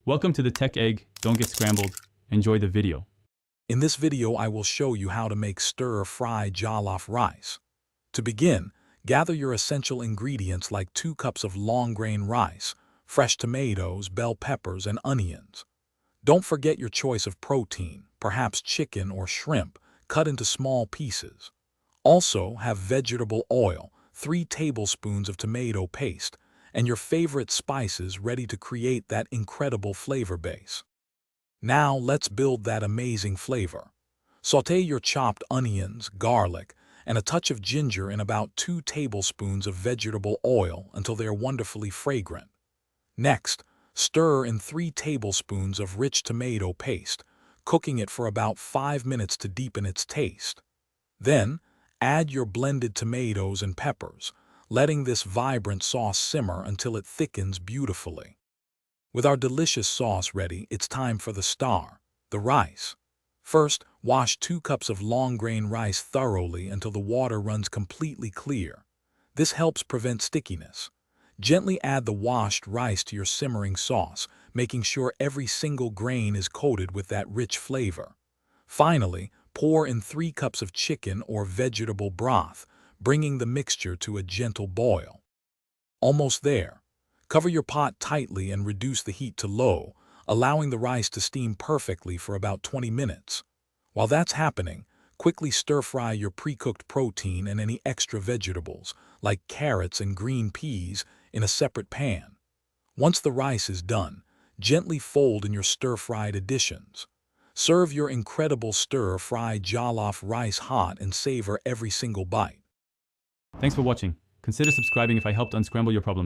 Welcome to the Tech Egg. Don't get scrambled. Enjoy the video. In this video, I will show you how to make stir-fry jollof rice. To begin, gather your essential ingredients like 2 cups of long-grain rice, fresh tomatoes, bell peppers, and onions. Don't forget your choice of protein, perhaps chicken or shrimp, cut into small pieces. Also, have vegetable oil, 3 tablespoons of tomato paste, and your favorite spices ready to create that incredible flavor base. Now let's build that amazing flavor. Sauté your chopped onions, garlic, and a touch of ginger in about 2 tablespoons of vegetable oil until they are wonderfully fragrant. Next, stir in 3 tablespoons of rich tomato paste, cooking it for about 5 minutes to deepen its taste. Then, add your blended tomatoes and peppers, letting this vibrant sauce simmer until it thickens beautifully. With our delicious sauce ready, it's time for the star, the rice. First, wash 2 cups of long-grain rice thoroughly until the water runs completely clear. This helps prevent stickiness. Gently add the washed rice to your simmering sauce, making sure every single grain is coated with that rich flavor. Finally, pour in 3 cups of chicken or vegetable broth, bringing the mixture to a gentle boil. Almost there. Cover your pot tightly and reduce the heat to low, allowing the rice to steam perfectly for about 20 minutes. While that's happening, quickly stir-fry your pre-cooked protein and any extra vegetables, like carrots and green peas, in a separate pan. Once the rice is done, gently fold in your stir-fried additions. Serve your incredible stir-fried jollof rice hot and savor every single bite. Thanks for watching. Consider subscribing if I helped unscramble your problems.